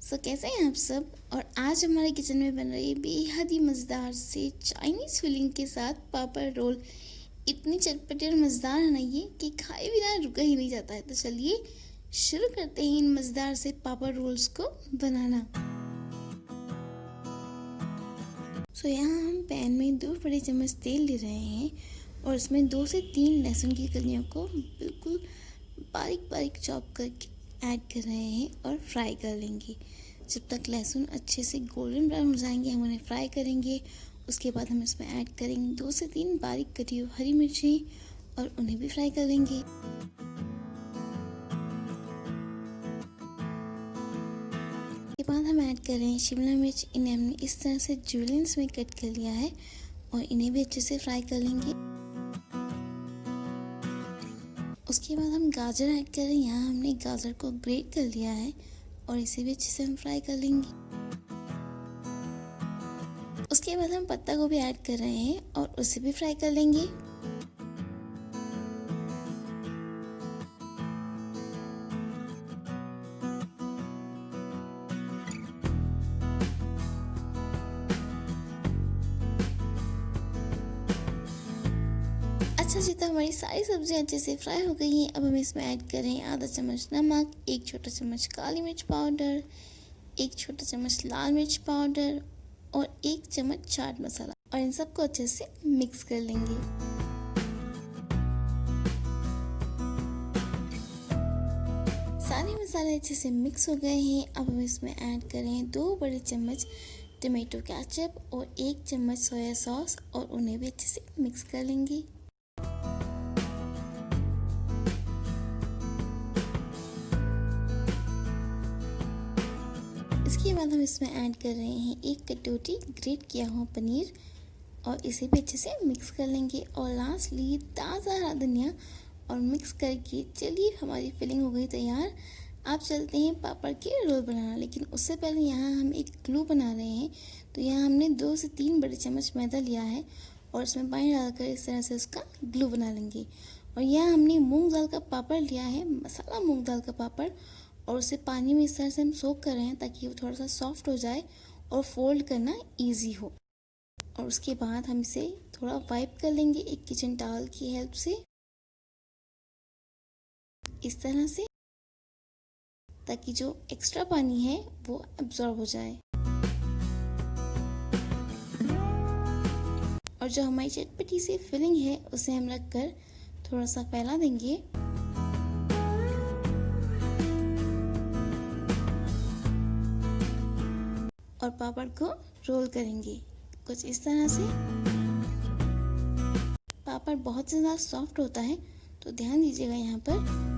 कैसे हैं आप सब। और आज हमारे किचन में बन रही बेहद ही मज़ेदार से चाइनीज़ फिलिंग के साथ पापड़ रोल। इतनी चटपटी और मज़ेदार है ना ये कि खाए बिना रुका ही नहीं जाता है। तो चलिए शुरू करते हैं इन मज़ेदार से पापड़ रोल्स को बनाना। यहाँ हम पैन में 2 बड़े चम्मच तेल ले रहे हैं और इसमें 2 से 3 लहसुन की कलियों को बिल्कुल बारीक बारीक चॉप करके ऐड कर रहे हैं और फ्राई कर लेंगे। जब तक लहसुन अच्छे से गोल्डन ब्राउन हो जाएंगे हम उन्हें फ्राई करेंगे। उसके बाद हम इसमें ऐड करेंगे 2 से 3 बारीक कटी हुई हरी मिर्ची और उन्हें भी फ्राई कर लेंगे। उसके बाद हम ऐड कर रहे हैं शिमला मिर्च। इन्हें हमने इस तरह से जुलियंस में कट कर लिया है और इन्हें भी अच्छे से फ्राई कर लेंगे। उसके बाद हम गाजर ऐड कर रहे हैं। यहाँ हमने गाजर को ग्रेट कर लिया है और इसे भी अच्छे से हम फ्राई कर लेंगे। उसके बाद हम पत्ता गोभी ऐड कर रहे हैं और उसे भी फ्राई कर लेंगे। अच्छा तो हमारी सारी सब्जियां अच्छे से फ्राई हो गई हैं। अब हम इसमें ऐड करें आधा चम्मच नमक, 1 छोटा चम्मच काली मिर्च पाउडर, 1 छोटा चम्मच लाल मिर्च पाउडर और 1 चम्मच चाट मसाला और इन सबको अच्छे से मिक्स कर लेंगे। सारे मसाले अच्छे से मिक्स हो गए हैं। अब हम इसमें ऐड करें 2 बड़े चम्मच टमाटो केचप और 1 चम्मच सोया सॉस और उन्हें भी अच्छे से मिक्स कर लेंगे। इसके बाद हम इसमें ऐड कर रहे हैं 1 कटोरी ग्रेट किया हुआ पनीर और इसे भी अच्छे से मिक्स कर लेंगे। और लास्टली ताज़ा हरा धनिया और मिक्स करके चलिए हमारी फिलिंग हो गई तैयार। आप चलते हैं पापड़ के रोल बनाना, लेकिन उससे पहले यहाँ हम एक ग्लू बना रहे हैं। तो यहाँ हमने 2 से 3 बड़े चम्मच मैदा लिया है और इसमें पानी डालकर इस तरह से उसका ग्लू बना लेंगे। और यहाँ हमने मूंग दाल का पापड़ लिया है, मसाला मूंग दाल का पापड़, और उसे पानी में इस तरह से हम सोक कर रहे हैं ताकि वो थोड़ा सा सॉफ्ट हो जाए और फोल्ड करना इजी हो। और उसके बाद हम इसे थोड़ा वाइप कर लेंगे एक किचन टॉवल की हेल्प से, इस तरह से, ताकि जो एक्स्ट्रा पानी है वो एब्जॉर्ब हो जाए। और जो हमारी चटपटी सी फिलिंग है उसे हम रखकर थोड़ा सा फैला देंगे और पापड़ को रोल करेंगे कुछ इस तरह से। पापड़ बहुत ज़्यादा सॉफ्ट होता है तो ध्यान दीजिएगा यहाँ पर।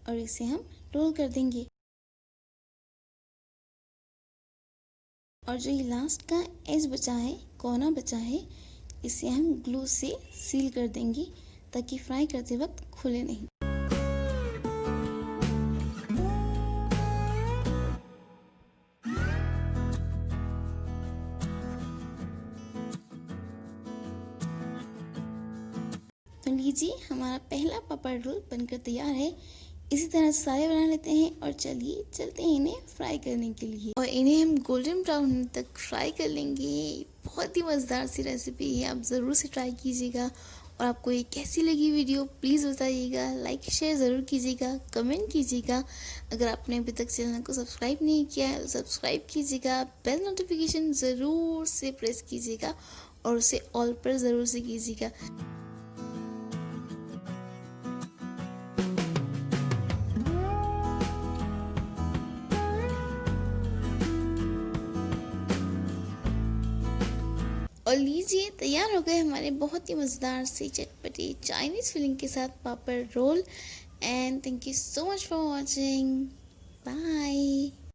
और इसे हम रोल कर देंगे। और जो ये लास्ट का एज बचा है, कोना बचा है, इसे हम ग्लू से सील कर देंगे ताकि फ्राई करते वक्त खुले नहीं। तो लीजिए हमारा पहला पापड़ रोल बनकर तैयार है। इसी तरह से सारे बना लेते हैं और चलिए चलते हैं इन्हें फ्राई करने के लिए। और इन्हें हम गोल्डन ब्राउन तक फ्राई कर लेंगे। बहुत ही मज़ेदार सी रेसिपी है, आप ज़रूर से ट्राई कीजिएगा। और आपको ये कैसी लगी वीडियो प्लीज़ बताइएगा, लाइक शेयर ज़रूर कीजिएगा, कमेंट कीजिएगा। अगर आपने अभी तक चैनल को सब्सक्राइब नहीं किया है तो सब्सक्राइब कीजिएगा, बेल नोटिफिकेशन ज़रूर से प्रेस कीजिएगा और उसे ऑल पर ज़रूर से कीजिएगा। और लीजिए तैयार हो गए हमारे बहुत ही मज़ेदार से चटपटी चाइनीज़ फिलिंग के साथ papad roll. And thank you so much for watching. Bye.